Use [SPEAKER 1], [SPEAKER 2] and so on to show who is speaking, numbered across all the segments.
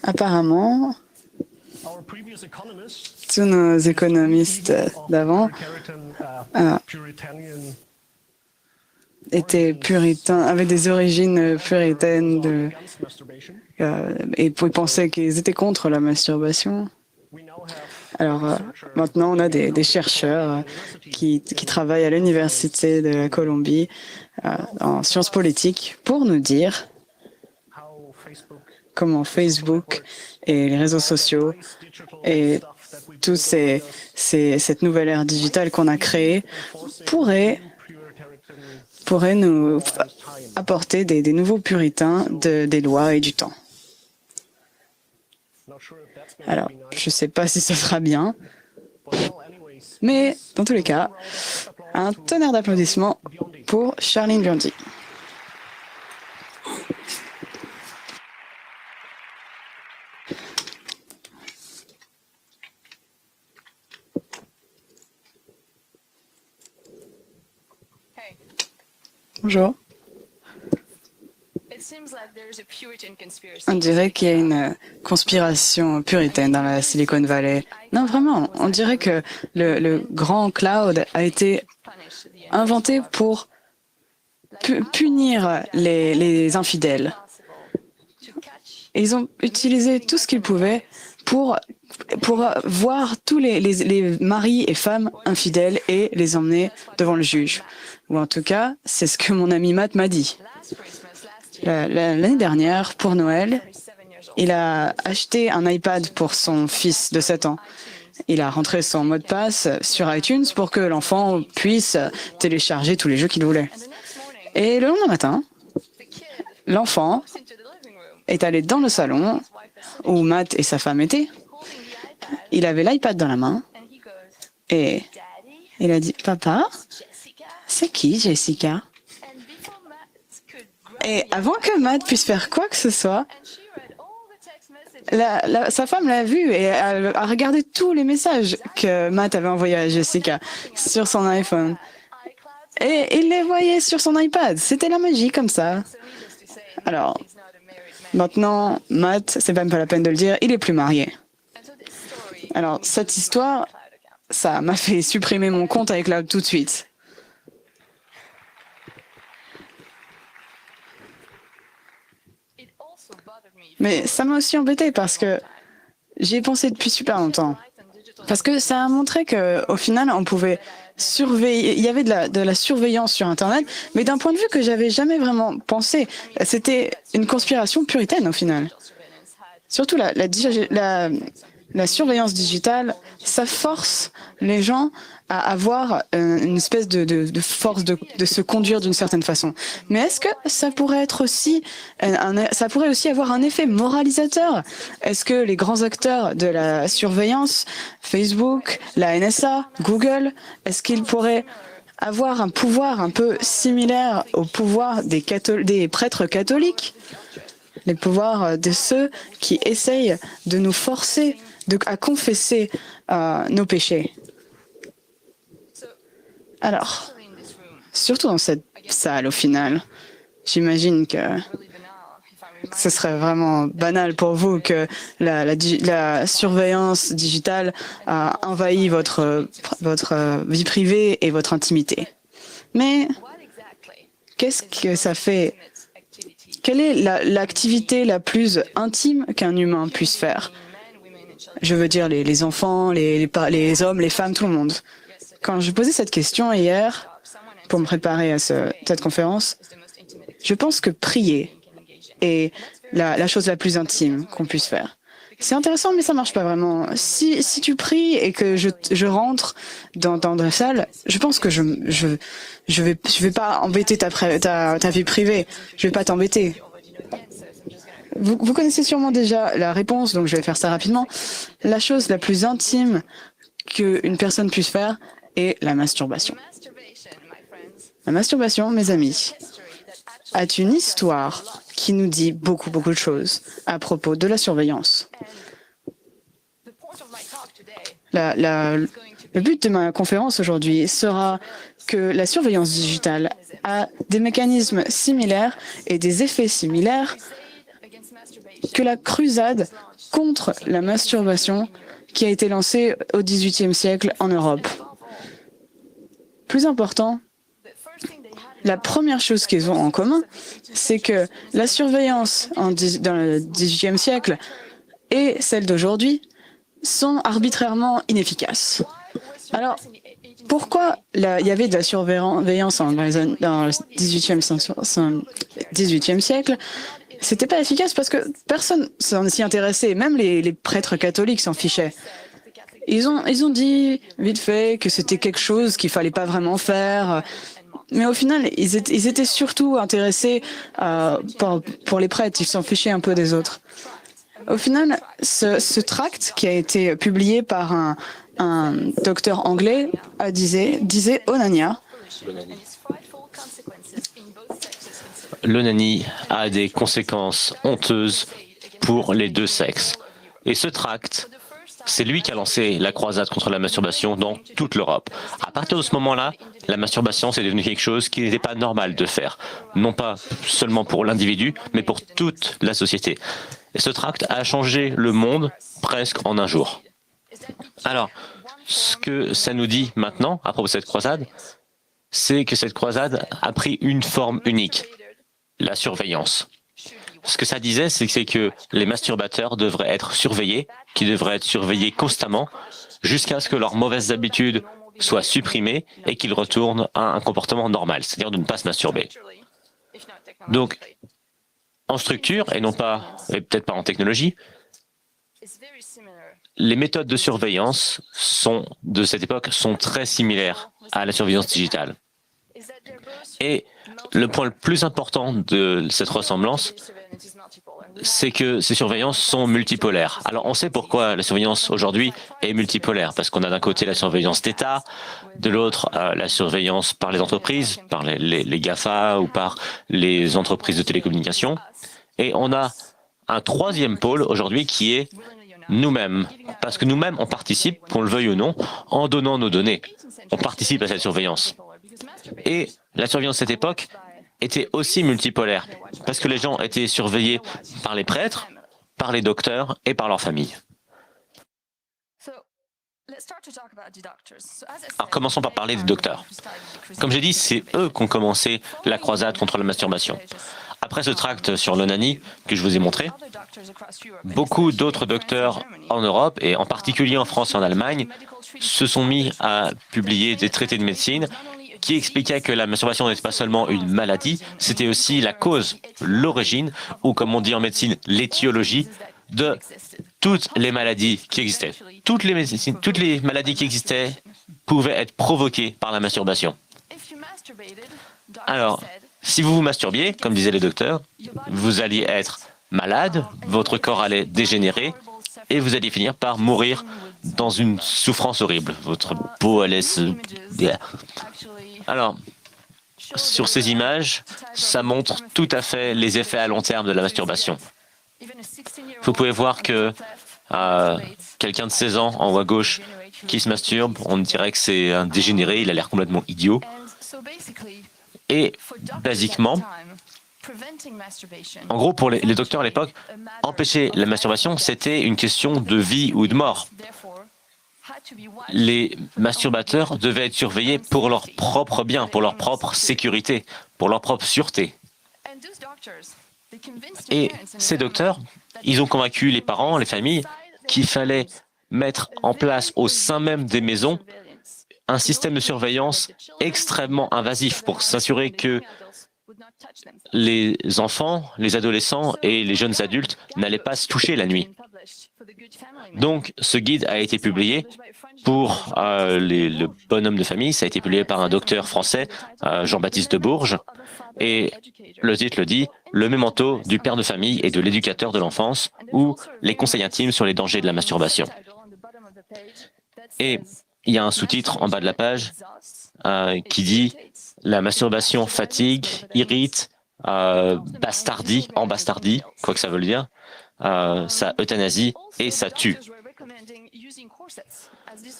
[SPEAKER 1] Apparemment, tous nos économistes d'avant étaient puritains, avaient des origines puritaines et pensaient qu'ils étaient contre la masturbation. Alors maintenant, on a des chercheurs qui travaillent à l'Université de la Colombie en sciences politiques pour nous dire comment Facebook et les réseaux sociaux et toute cette nouvelle ère digitale qu'on a créée pourraient nous apporter des nouveaux puritains des lois et du temps. Alors, je ne sais pas si ce sera bien, mais dans tous les cas, un tonnerre d'applaudissements pour Charline Biondi. Bonjour. On dirait qu'il y a une conspiration puritaine dans la Silicon Valley. Non, vraiment, on dirait que le grand cloud a été inventé pour punir les infidèles. Et ils ont utilisé tout ce qu'ils pouvaient pour voir tous les maris et femmes infidèles et les emmener devant le juge. Ou en tout cas, c'est ce que mon ami Matt m'a dit. L'année dernière, pour Noël, il a acheté un iPad pour son fils de 7 ans. Il a rentré son mot de passe sur iTunes pour que l'enfant puisse télécharger tous les jeux qu'il voulait. Et le lendemain matin, l'enfant est allé dans le salon où Matt et sa femme étaient. Il avait l'iPad dans la main et il a dit « Papa, c'est qui Jessica ?» Et avant que Matt puisse faire quoi que ce soit, sa femme l'a vu et a regardé tous les messages que Matt avait envoyés à Jessica sur son iPhone. Et il les voyait sur son iPad. C'était la magie comme ça. Alors, maintenant, Matt, c'est même pas la peine de le dire, il est plus marié. Alors, cette histoire, ça m'a fait supprimer mon compte avec iCloud tout de suite. Mais ça m'a aussi embêté parce que j'y ai pensé depuis super longtemps. Parce que ça a montré qu'au final, on pouvait surveiller. Il y avait de la surveillance sur Internet, mais d'un point de vue que j'avais jamais vraiment pensé. C'était une conspiration puritaine au final. Surtout la surveillance digitale, ça force les gens à avoir une espèce de force de se conduire d'une certaine façon. Mais est-ce que ça pourrait être aussi, ça pourrait aussi avoir un effet moralisateur? Est-ce que les grands acteurs de la surveillance, Facebook, la NSA, Google, est-ce qu'ils pourraient avoir un pouvoir un peu similaire au pouvoir des prêtres catholiques? Les pouvoirs de ceux qui essayent de nous forcer à confesser nos péchés. Alors, surtout dans cette salle au final, j'imagine que ce serait vraiment banal pour vous que la surveillance digitale a envahi votre vie privée et votre intimité. Mais qu'est-ce que ça fait? Quelle est l'activité la plus intime qu'un humain puisse faire? Je veux dire les enfants, les hommes, les femmes, tout le monde. Quand je posais cette question hier, pour me préparer à cette conférence, je pense que prier est la chose la plus intime qu'on puisse faire. C'est intéressant, mais ça marche pas vraiment. Si tu pries et que je rentre dans la salle, je pense que je vais pas embêter ta vie privée. Je vais pas t'embêter. Vous connaissez sûrement déjà la réponse, donc je vais faire ça rapidement. La chose la plus intime qu'une personne puisse faire est la masturbation. La masturbation, mes amis, a une histoire qui nous dit beaucoup de choses à propos de la surveillance. Le but de ma conférence aujourd'hui sera que la surveillance digitale a des mécanismes similaires et des effets similaires que la crusade contre la masturbation qui a été lancée au XVIIIe siècle en Europe. Plus important, la première chose qu'ils ont en commun, c'est que la surveillance dans le XVIIIe siècle et celle d'aujourd'hui sont arbitrairement inefficaces. Alors, pourquoi il y avait de la surveillance dans le XVIIIe siècle? C'était pas efficace parce que personne s'y intéressait, même les prêtres catholiques s'en fichaient. Ils ont dit vite fait que c'était quelque chose qu'il fallait pas vraiment faire, mais au final, ils étaient surtout intéressés pour les prêtres, ils s'en fichaient un peu des autres. Au final, ce tract qui a été publié par un docteur anglais disait Onania.
[SPEAKER 2] L'onanie a des conséquences honteuses pour les deux sexes. Et ce tract, c'est lui qui a lancé la croisade contre la masturbation dans toute l'Europe. À partir de ce moment-là, la masturbation, c'est devenu quelque chose qui n'était pas normal de faire. Non pas seulement pour l'individu, mais pour toute la société. Et ce tract a changé le monde presque en un jour. Alors, ce que ça nous dit maintenant, à propos de cette croisade, c'est que cette croisade a pris une forme unique, la surveillance. Ce que ça disait, c'est que les masturbateurs devraient être surveillés, qu'ils devraient être surveillés constamment, jusqu'à ce que leurs mauvaises habitudes soient supprimées et qu'ils retournent à un comportement normal, c'est-à-dire de ne pas se masturber. Donc, en structure, et non pas, et peut-être pas en technologie, les méthodes de surveillance de cette époque sont très similaires à la surveillance digitale. Et le point le plus important de cette ressemblance, c'est que ces surveillances sont multipolaires. Alors on sait pourquoi la surveillance aujourd'hui est multipolaire, parce qu'on a d'un côté la surveillance d'État, de l'autre la surveillance par les entreprises, par les GAFA ou par les entreprises de télécommunications, et on a un troisième pôle aujourd'hui qui est nous-mêmes, parce que nous-mêmes on participe, qu'on le veuille ou non, en donnant nos données. On participe à cette surveillance. Et la surveillance de cette époque était aussi multipolaire, parce que les gens étaient surveillés par les prêtres, par les docteurs et par leurs familles. Alors commençons par parler des docteurs. Comme j'ai dit, c'est eux qui ont commencé la croisade contre la masturbation. Après ce tract sur l'onanie que je vous ai montré, beaucoup d'autres docteurs en Europe, et en particulier en France et en Allemagne, se sont mis à publier des traités de médecine qui expliquaient que la masturbation n'était pas seulement une maladie, c'était aussi la cause, l'origine, ou comme on dit en médecine, l'étiologie de toutes les maladies qui existaient. Toutes les maladies qui existaient pouvaient être provoquées par la masturbation. Alors, si vous vous masturbiez, comme disaient les docteurs, vous alliez être malade, votre corps allait dégénérer et vous alliez finir par mourir dans une souffrance horrible. Votre peau allait se... Alors, sur ces images, ça montre tout à fait les effets à long terme de la masturbation. Vous pouvez voir que quelqu'un de 16 ans en haut à gauche qui se masturbe, on dirait que c'est un dégénéré, il a l'air complètement idiot. Et basiquement, en gros, pour les docteurs à l'époque, empêcher la masturbation, c'était une question de vie ou de mort. Les masturbateurs devaient être surveillés pour leur propre bien, pour leur propre sécurité, pour leur propre sûreté. Et ces docteurs, ils ont convaincu les parents, les familles, qu'il fallait mettre en place au sein même des maisons un système de surveillance extrêmement invasif pour s'assurer que les enfants, les adolescents et les jeunes adultes n'allaient pas se toucher la nuit. Donc, ce guide a été publié pour le bonhomme de famille. Ça a été publié par un docteur français, Jean-Baptiste de Bourges. Et le titre dit « Le mémento du père de famille et de l'éducateur de l'enfance ou les conseils intimes sur les dangers de la masturbation ». Et il y a un sous-titre en bas de la page qui dit « La masturbation fatigue, irrite, bastardie, embastardie », quoi que ça veut dire, ça euthanasie et ça tue.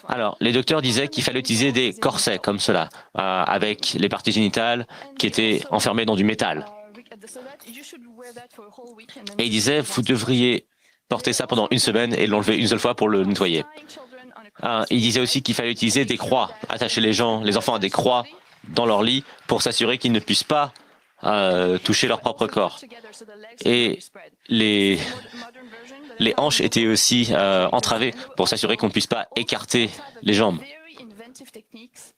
[SPEAKER 2] Alors, les docteurs disaient qu'il fallait utiliser des corsets comme cela, avec les parties génitales qui étaient enfermées dans du métal. Et il disait, vous devriez porter ça pendant une semaine et l'enlever une seule fois pour le nettoyer. Il disait aussi qu'il fallait utiliser des croix, attacher les enfants à des croix dans leur lit pour s'assurer qu'ils ne puissent pas toucher leur propre corps. Et les hanches étaient aussi entravées pour s'assurer qu'on ne puisse pas écarter les jambes.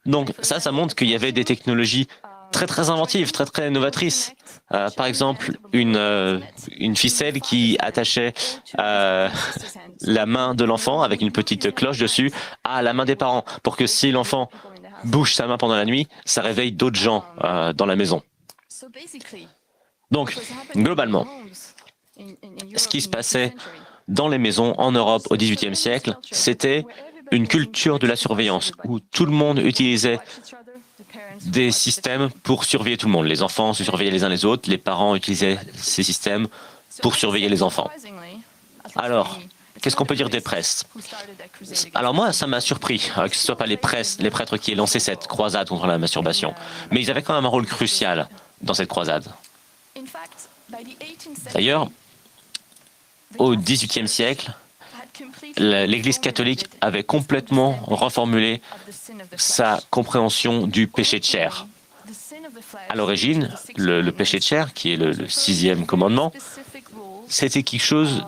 [SPEAKER 2] Donc ça montre qu'il y avait des technologies très inventives, très novatrices. Par exemple, une ficelle qui attachait la main de l'enfant avec une petite cloche dessus à la main des parents pour que si l'enfant bouge sa main pendant la nuit, ça réveille d'autres gens dans la maison. Donc, globalement, ce qui se passait dans les maisons en Europe au XVIIIe siècle, c'était une culture de la surveillance où tout le monde utilisait des systèmes pour surveiller tout le monde. Les enfants se surveillaient les uns les autres, les parents utilisaient ces systèmes pour surveiller les enfants. Alors, qu'est-ce qu'on peut dire des prêtres? Alors moi, ça m'a surpris que ce ne soit pas les prêtres qui aient lancé cette croisade contre la masturbation. Mais ils avaient quand même un rôle crucial dans cette croisade. D'ailleurs, au XVIIIe siècle, l'Église catholique avait complètement reformulé sa compréhension du péché de chair. À l'origine, le péché de chair, qui est le sixième commandement, c'était quelque chose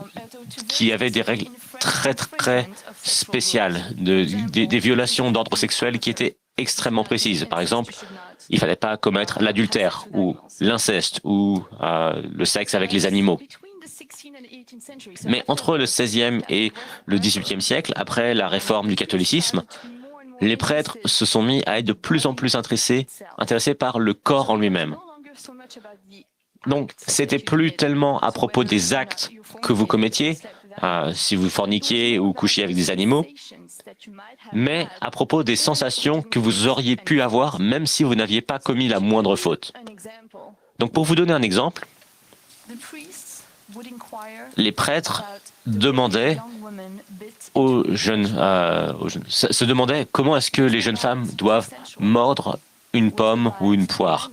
[SPEAKER 2] qui avait des règles très spéciales, des violations d'ordre sexuel qui étaient extrêmement précises. Par exemple, il ne fallait pas commettre l'adultère ou l'inceste ou le sexe avec les animaux. Mais entre le XVIe et le XVIIIe siècle, après la réforme du catholicisme, les prêtres se sont mis à être de plus en plus intéressés par le corps en lui-même. Donc, c'était plus tellement à propos des actes que vous commettiez, si vous forniquiez ou couchiez avec des animaux, mais à propos des sensations que vous auriez pu avoir même si vous n'aviez pas commis la moindre faute. Donc, pour vous donner un exemple, les prêtres demandaient se demandaient comment est-ce que les jeunes femmes doivent mordre une pomme ou une poire.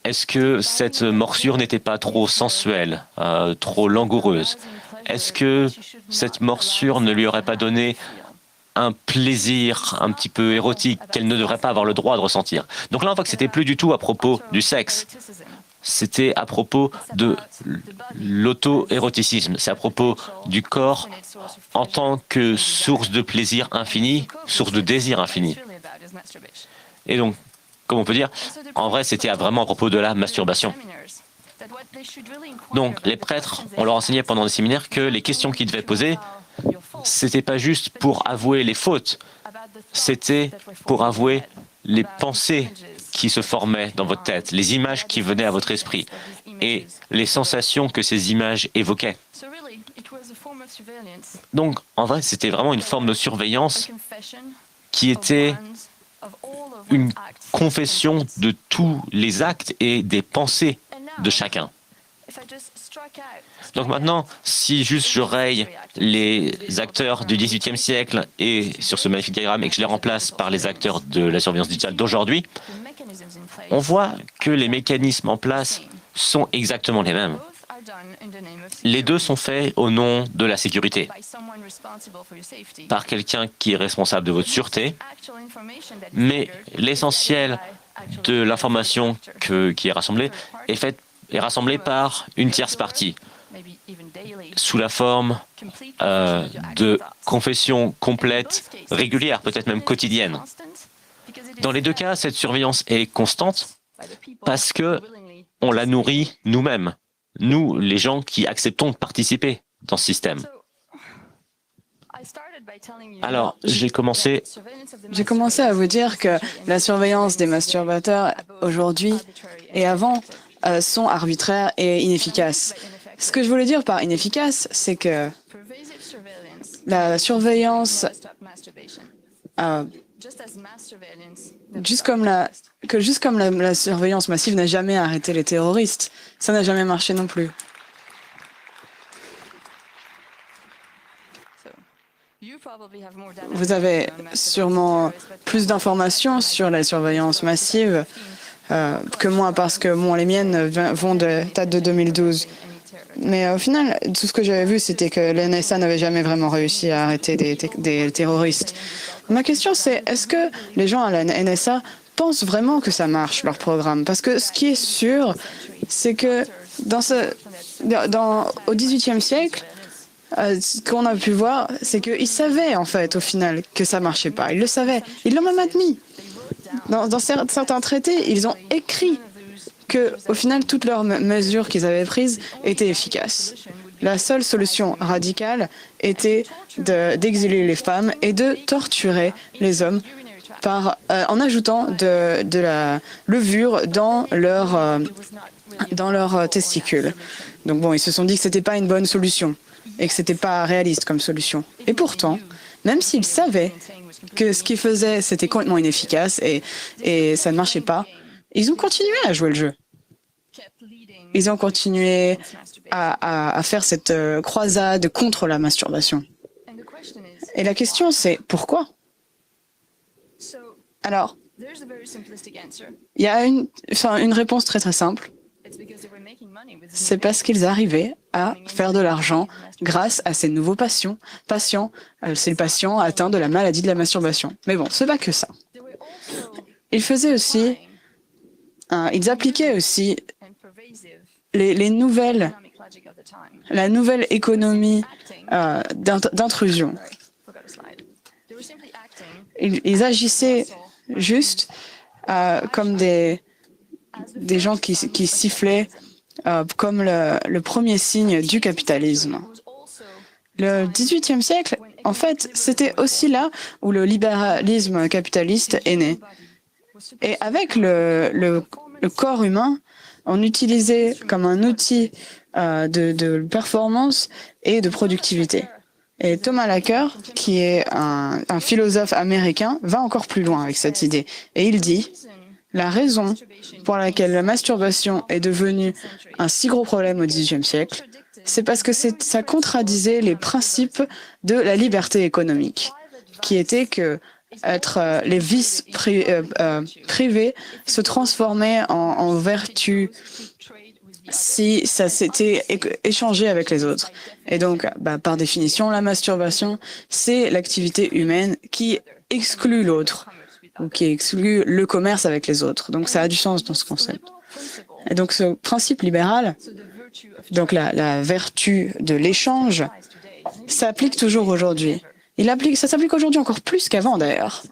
[SPEAKER 2] Est-ce que cette morsure n'était pas trop sensuelle, trop langoureuse? Est-ce que cette morsure ne lui aurait pas donné un plaisir un petit peu érotique qu'elle ne devrait pas avoir le droit de ressentir? Donc là, on voit que c'était plus du tout à propos du sexe. C'était à propos de l'auto-éroticisme. C'est à propos du corps en tant que source de plaisir infini, source de désir infini. Et donc, comme on peut dire, en vrai, c'était vraiment à propos de la masturbation. Donc, les prêtres, on leur enseignait pendant des séminaires que les questions qu'ils devaient poser, c'était pas juste pour avouer les fautes, c'était pour avouer les pensées qui se formaient dans votre tête, les images qui venaient à votre esprit et les sensations que ces images évoquaient. Donc, en vrai, c'était vraiment une forme de surveillance qui était une confession de tous les actes et des pensées de chacun. Donc maintenant, si juste je raye les acteurs du XVIIIe siècle et sur ce magnifique diagramme et que je les remplace par les acteurs de la surveillance digitale d'aujourd'hui, on voit que les mécanismes en place sont exactement les mêmes. Les deux sont faits au nom de la sécurité, par quelqu'un qui est responsable de votre sûreté, mais l'essentiel de l'information qui est rassemblée est rassemblée par une tierce partie, sous la forme de confessions complètes, régulières, peut-être même quotidiennes. Dans les deux cas, cette surveillance est constante parce que on la nourrit nous-mêmes, nous, les gens qui acceptons de participer dans ce système. Alors, j'ai commencé
[SPEAKER 1] à vous dire que la surveillance des masturbateurs aujourd'hui et avant sont arbitraires et inefficaces. Ce que je voulais dire par inefficace, c'est que la surveillance, juste comme la surveillance massive n'a jamais arrêté les terroristes, ça n'a jamais marché non plus. Vous avez sûrement plus d'informations sur la surveillance massive que moi, parce que les miennes datent de 2012. Mais au final, tout ce que j'avais vu, c'était que la NSA n'avait jamais vraiment réussi à arrêter des terroristes. Ma question, c'est est-ce que les gens à la NSA pensent vraiment que ça marche, leur programme? Parce que ce qui est sûr, c'est que au XVIIIe siècle, ce qu'on a pu voir, c'est qu'ils savaient, en fait, au final, que ça marchait pas. Ils le savaient. Ils l'ont même admis. Dans certains traités, ils ont écrit que, au final, toutes leurs mesures qu'ils avaient prises étaient efficaces. La seule solution radicale était d'exiler les femmes et de torturer les hommes en ajoutant de la levure dans leurs testicules. Donc bon, ils se sont dit que c'était pas une bonne solution et que c'était pas réaliste comme solution. Et pourtant, même s'ils savaient que ce qu'ils faisaient, c'était complètement inefficace et ça ne marchait pas, ils ont continué à jouer le jeu. Ils ont continué à faire cette croisade contre la masturbation. Et la question, c'est pourquoi? Alors, il y a une réponse très très simple. C'est parce qu'ils arrivaient à faire de l'argent grâce à ces nouveaux patients. C'est le patient atteint de la maladie de la masturbation. Mais bon, c'est pas que ça. Ils faisaient aussi, ils appliquaient aussi la nouvelle économie d'intrusion. Ils agissaient juste comme des gens qui sifflaient comme le premier signe du capitalisme. Le XVIIIe siècle, en fait, c'était aussi là où le libéralisme capitaliste est né. Et avec le corps humain, on utilisait comme un outil de performance et de productivité. Et Thomas Lacker, qui est un philosophe américain, va encore plus loin avec cette idée. Et il dit, la raison pour laquelle la masturbation est devenue un si gros problème au XVIIIe siècle, c'est parce que ça contradisait les principes de la liberté économique, qui était que les vices privés se transformaient en vertu si ça s'était échangé avec les autres. Et donc, par définition, la masturbation, c'est l'activité humaine qui exclut l'autre, ou qui exclut le commerce avec les autres. Donc, ça a du sens dans ce concept. Et donc, ce principe libéral, donc la vertu de l'échange, s'applique toujours aujourd'hui. Ça s'applique aujourd'hui encore plus qu'avant, d'ailleurs.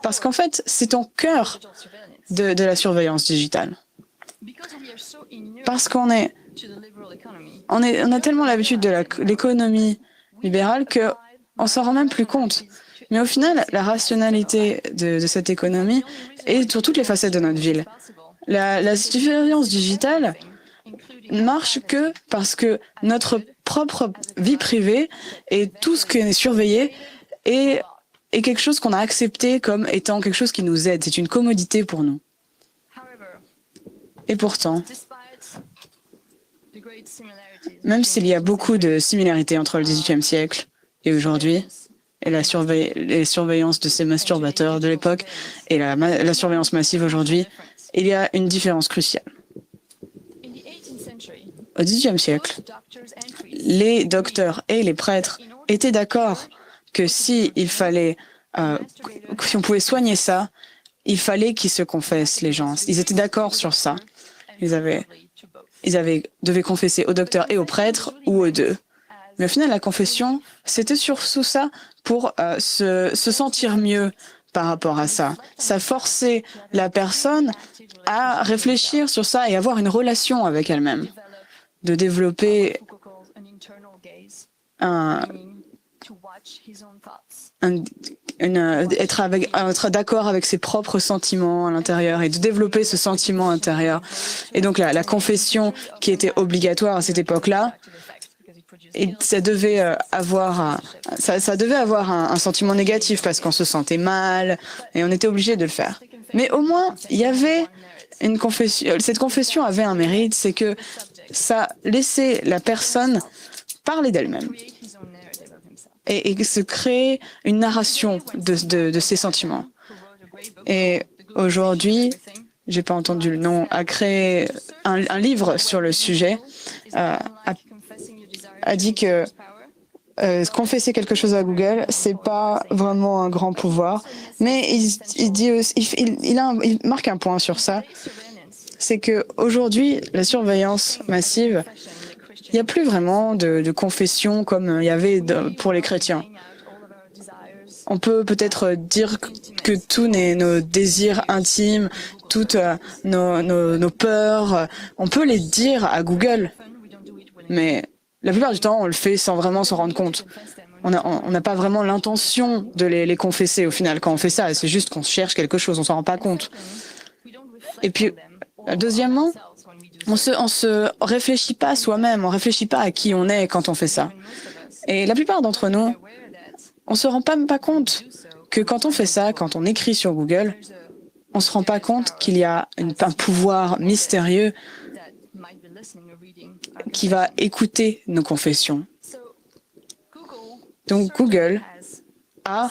[SPEAKER 1] Parce qu'en fait, c'est au cœur de la surveillance digitale. Parce qu'on a tellement l'habitude de l'économie libérale qu'on s'en rend même plus compte. Mais au final, la rationalité de cette économie est sur toutes les facettes de notre vie. La surveillance digitale marche que parce que notre propre vie privée et tout ce qui est surveillé est quelque chose qu'on a accepté comme étant quelque chose qui nous aide. C'est une commodité pour nous. Et pourtant, même s'il y a beaucoup de similarités entre le XVIIIe siècle et aujourd'hui, et les surveillances de ces masturbateurs de l'époque et la surveillance massive aujourd'hui, il y a une différence cruciale. Au XVIIIe siècle, les docteurs et les prêtres étaient d'accord que si on pouvait soigner ça, il fallait qu'ils se confessent, les gens. Ils étaient d'accord sur ça. Ils devaient confesser aux docteurs et aux prêtres ou aux deux. Mais au final, la confession, c'était surtout ça pour se sentir mieux par rapport à ça. Ça forçait la personne à réfléchir sur ça et avoir une relation avec elle-même, de développer être d'accord avec ses propres sentiments à l'intérieur et de développer ce sentiment intérieur. Et donc la confession qui était obligatoire à cette époque-là, et ça devait avoir un sentiment négatif parce qu'on se sentait mal et on était obligé de le faire. Mais au moins, il y avait une confession. Cette confession avait un mérite, c'est que ça laissait la personne parler d'elle-même et se créer une narration de ses sentiments. Et aujourd'hui, j'ai pas entendu le nom, a créé un livre sur le sujet, a dit que confesser quelque chose à Google, c'est pas vraiment un grand pouvoir, mais il dit aussi, il marque un point sur ça, c'est que aujourd'hui la surveillance massive, il n'y a plus vraiment de confession comme il y avait pour les chrétiens. On peut peut-être dire que tous nos désirs intimes, toutes nos peurs, on peut les dire à Google, mais la plupart du temps, on le fait sans vraiment s'en rendre compte. On n'a pas vraiment l'intention de les confesser au final quand on fait ça. C'est juste qu'on cherche quelque chose, on s'en rend pas compte. Et puis, deuxièmement, on se réfléchit pas à soi-même, on réfléchit pas à qui on est quand on fait ça. Et la plupart d'entre nous, on se rend même pas compte que quand on fait ça, quand on écrit sur Google, on se rend pas compte qu'il y a un pouvoir mystérieux qui va écouter nos confessions. Donc Google a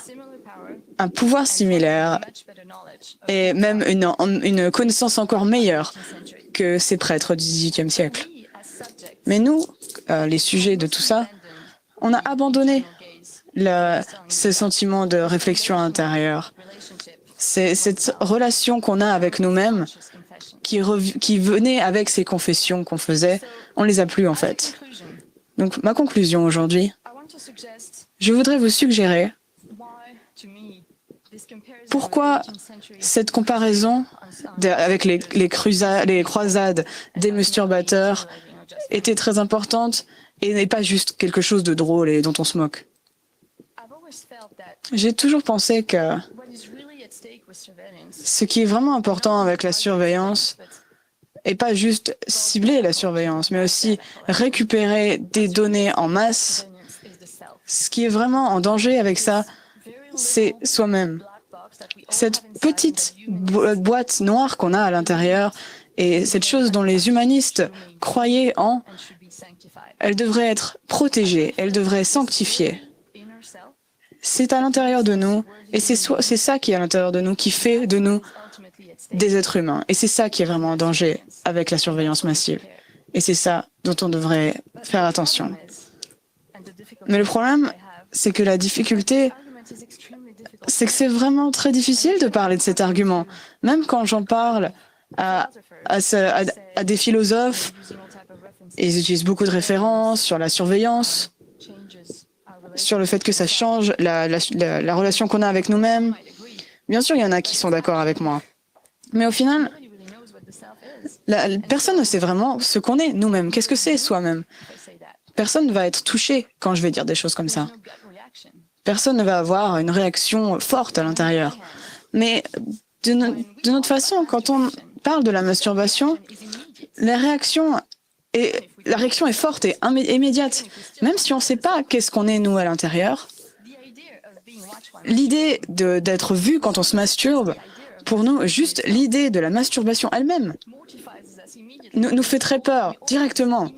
[SPEAKER 1] un pouvoir similaire et même une connaissance encore meilleure que ces prêtres du XVIIIe siècle. Mais nous, les sujets de tout ça, on a abandonné ce sentiment de réflexion intérieure. C'est cette relation qu'on a avec nous-mêmes qui venait avec ces confessions qu'on faisait, on les a plus en fait. Donc ma conclusion aujourd'hui, je voudrais vous suggérer pourquoi cette comparaison avec les croisades des masturbateurs était très importante et n'est pas juste quelque chose de drôle et dont on se moque. J'ai toujours pensé que ce qui est vraiment important avec la surveillance n'est pas juste cibler la surveillance, mais aussi récupérer des données en masse. Ce qui est vraiment en danger avec ça, c'est soi-même. Cette petite boîte noire qu'on a à l'intérieur et cette chose dont les humanistes croyaient en, elle devrait être protégée, elle devrait sanctifier. C'est à l'intérieur de nous, et c'est ça qui est à l'intérieur de nous, qui fait de nous des êtres humains. Et c'est ça qui est vraiment en danger avec la surveillance massive. Et c'est ça dont on devrait faire attention. Mais le problème, c'est que la difficulté, c'est que c'est vraiment très difficile de parler de cet argument. Même quand j'en parle à des philosophes, ils utilisent beaucoup de références sur la surveillance, sur le fait que ça change la relation qu'on a avec nous-mêmes. Bien sûr, il y en a qui sont d'accord avec moi. Mais au final, personne ne sait vraiment ce qu'on est nous-mêmes. Qu'est-ce que c'est soi-même? Personne ne va être touché quand je vais dire des choses comme ça. Personne ne va avoir une réaction forte à l'intérieur. Mais de notre façon, quand on parle de la masturbation, la réaction est forte et immédiate. Même si on ne sait pas qu'est-ce qu'on est, nous, à l'intérieur, l'idée d'être vu quand on se masturbe, pour nous, juste l'idée de la masturbation elle-même nous fait très peur, directement.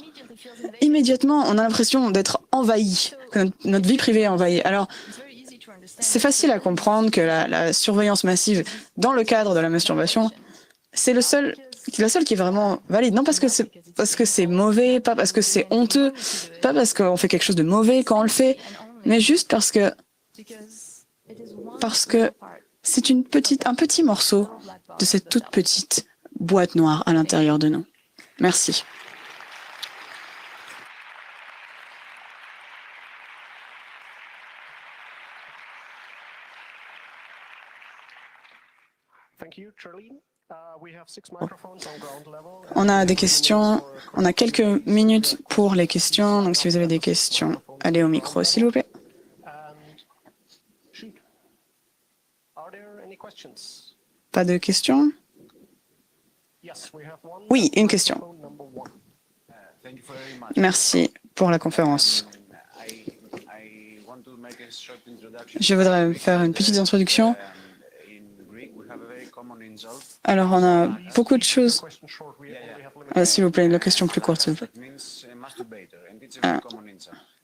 [SPEAKER 1] Immédiatement, on a l'impression d'être envahi, que notre vie privée est envahie. Alors, c'est facile à comprendre que la surveillance massive dans le cadre de la masturbation, c'est la seule qui est vraiment valide. Non parce que c'est mauvais, pas parce que c'est honteux, pas parce qu'on fait quelque chose de mauvais quand on le fait, mais juste parce que c'est un petit morceau de cette toute petite boîte noire à l'intérieur de nous. Merci. On a des questions. On a quelques minutes pour les questions. Donc, si vous avez des questions, allez au micro, s'il vous plaît. Pas de questions? Oui, une question. Merci pour la conférence. Je voudrais faire une petite introduction. Alors, on a beaucoup de choses. S'il vous plaît, la question plus courte, s'il vous plaît.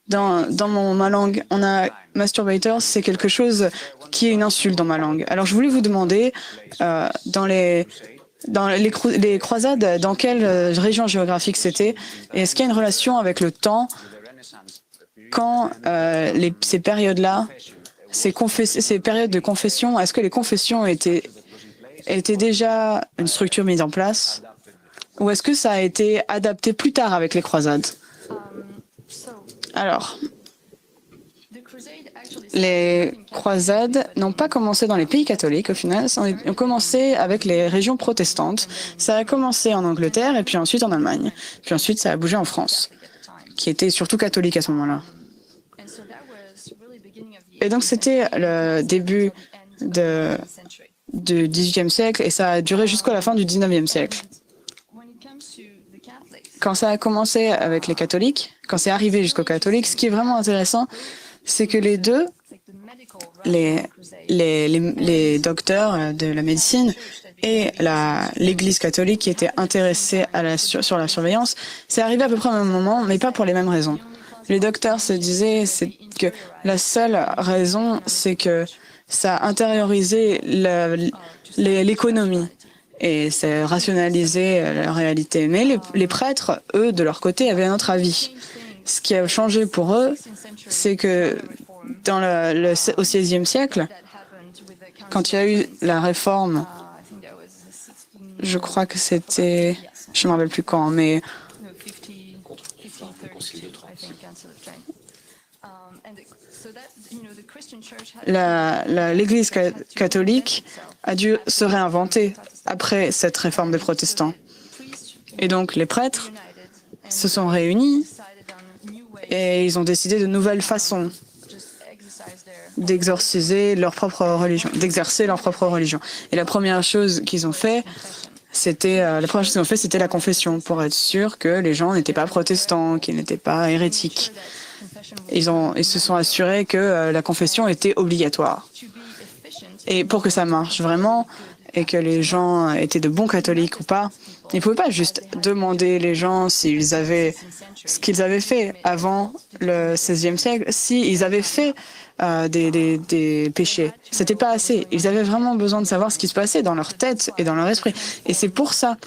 [SPEAKER 1] Dans ma langue, on a masturbator, c'est quelque chose qui est une insulte dans ma langue. Alors, je voulais vous demander, dans les dans les croisades, dans quelle région géographique c'était? Et est-ce qu'il y a une relation avec le temps quand ces périodes-là, ces périodes de confession, est-ce que les confessions étaient déjà une structure mise en place ou est-ce que ça a été adapté plus tard avec les croisades? Alors, les croisades n'ont pas commencé dans les pays catholiques au final, ça ont commencé avec les régions protestantes. Ça a commencé en Angleterre et puis ensuite en Allemagne. Puis ensuite ça a bougé en France, qui était surtout catholique à ce moment-là. Et donc c'était le début du XVIIIe siècle et ça a duré jusqu'à la fin du XIXe siècle. Quand ça a commencé avec les catholiques, quand c'est arrivé jusqu'aux catholiques, ce qui est vraiment intéressant, c'est que les deux, les docteurs de la médecine et l'Église catholique qui étaient intéressés sur la surveillance, c'est arrivé à peu près au même moment, mais pas pour les mêmes raisons. Les docteurs se disaient que la seule raison, c'est que ça a intériorisé l'économie et ça rationalisait la réalité. Mais les prêtres, eux, de leur côté, avaient un autre avis. Ce qui a changé pour eux, c'est que au XVIe siècle, quand il y a eu la réforme, je crois que c'était, je ne me rappelle plus quand, mais l'Église catholique a dû se réinventer après cette réforme des protestants. Et donc les prêtres se sont réunis et ils ont décidé de nouvelles façons d'exercer leur propre religion. Et la première chose qu'ils ont fait, c'était la confession pour être sûr que les gens n'étaient pas protestants, qu'ils n'étaient pas hérétiques. Ils se sont assurés que la confession était obligatoire. Et pour que ça marche vraiment et que les gens étaient de bons catholiques ou pas, ils ne pouvaient pas juste demander les gens s'ils avaient ce qu'ils avaient fait avant le XVIe siècle, s'ils avaient fait des péchés. C'était pas assez. Ils avaient vraiment besoin de savoir ce qui se passait dans leur tête et dans leur esprit. Et c'est pour ça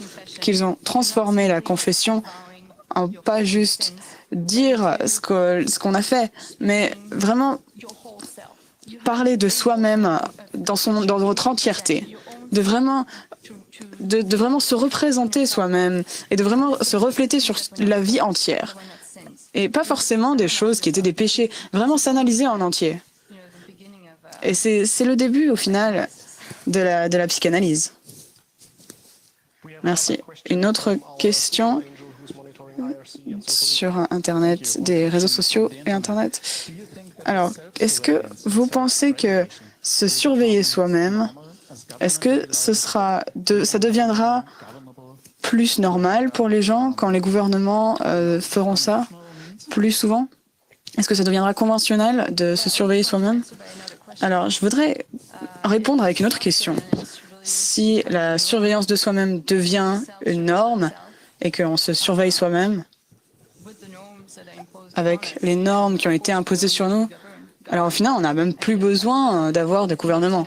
[SPEAKER 1] qu'ils ont transformé la confession en pas juste dire ce qu'on a fait, mais vraiment parler de soi-même dans votre entièreté, de vraiment se représenter soi-même et de vraiment se refléter sur la vie entière. Et pas forcément des choses qui étaient des péchés, vraiment s'analyser en entier. Et c'est le début, au final, de la psychanalyse. Merci. Une autre question sur Internet, des réseaux sociaux et Internet. Alors, est-ce que vous pensez que se surveiller soi-même, est-ce que ça deviendra plus normal pour les gens quand les gouvernements feront ça plus souvent? Est-ce que ça deviendra conventionnel de se surveiller soi-même? Alors, je voudrais répondre avec une autre question. Si la surveillance de soi-même devient une norme et qu'on se surveille soi-même avec les normes qui ont été imposées sur nous, alors au final, on n'a même plus besoin d'avoir de gouvernement.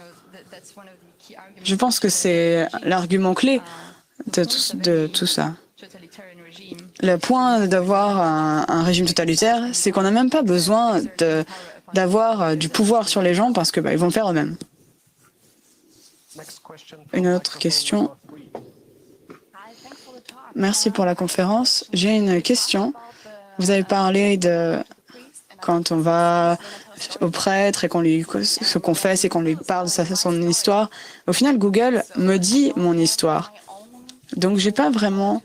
[SPEAKER 1] Je pense que c'est l'argument clé de tout ça. Le point d'avoir un régime totalitaire, c'est qu'on n'a même pas besoin d'avoir du pouvoir sur les gens parce que ils vont le faire eux-mêmes. Une autre question. Merci pour la conférence. J'ai une question. Vous avez parlé de quand on va au prêtre et qu'on lui se confesse et qu'on lui parle de son histoire. Au final, Google me dit mon histoire. Donc, j'ai pas vraiment...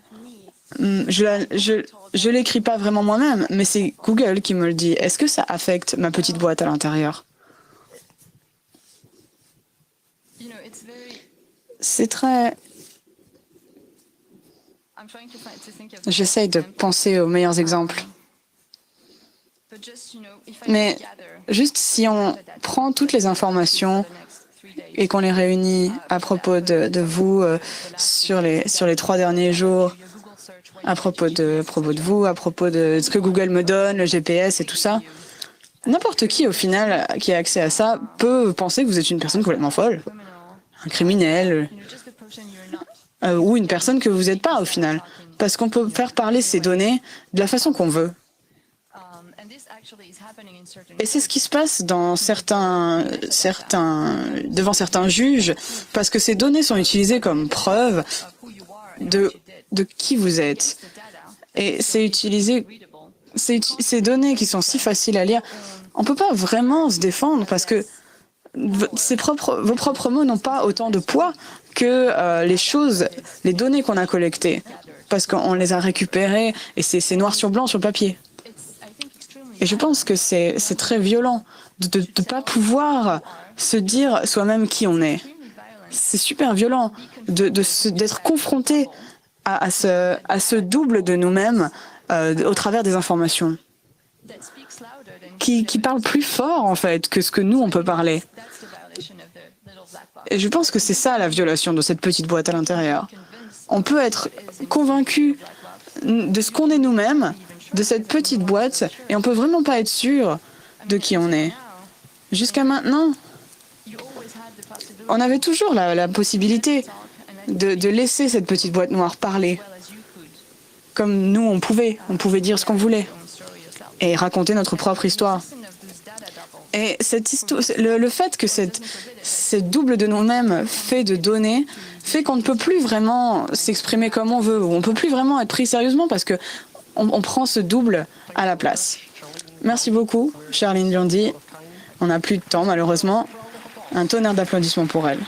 [SPEAKER 1] Je l'écris pas vraiment moi-même, mais c'est Google qui me le dit. Est-ce que ça affecte ma petite boîte à l'intérieur? C'est très... J'essaye de penser aux meilleurs exemples. Mais juste si on prend toutes les informations et qu'on les réunit à propos de vous sur les 3 derniers jours, à propos de vous, à propos de ce que Google me donne, le GPS et tout ça, n'importe qui au final qui a accès à ça peut penser que vous êtes une personne complètement folle, un criminel. ou une personne que vous n'êtes pas au final. Parce qu'on peut faire parler ces données de la façon qu'on veut. Et c'est ce qui se passe dans devant certains juges, parce que ces données sont utilisées comme preuve de qui vous êtes. Et c'est utilisé, ces données qui sont si faciles à lire, on ne peut pas vraiment se défendre parce que vos propres mots n'ont pas autant de poids que les données qu'on a collectées, parce qu'on les a récupérées et c'est noir sur blanc sur le papier. Et je pense que c'est très violent de ne pas pouvoir se dire soi-même qui on est. C'est super violent d'être confronté à ce double de nous-mêmes au travers des informations qui parlent plus fort en fait que ce que nous on peut parler. Et je pense que c'est ça la violation de cette petite boîte à l'intérieur. On peut être convaincu de ce qu'on est nous-mêmes, de cette petite boîte, et on peut vraiment pas être sûr de qui on est. Jusqu'à maintenant, on avait toujours la possibilité de laisser cette petite boîte noire parler. Comme nous, on pouvait dire ce qu'on voulait et raconter notre propre histoire. Et le fait que cette double de nous-mêmes fait de données fait qu'on ne peut plus vraiment s'exprimer comme on veut, ou on ne peut plus vraiment être pris sérieusement parce que on prend ce double à la place. Merci beaucoup, Charline Lundy. On n'a plus de temps, malheureusement. Un tonnerre d'applaudissements pour elle.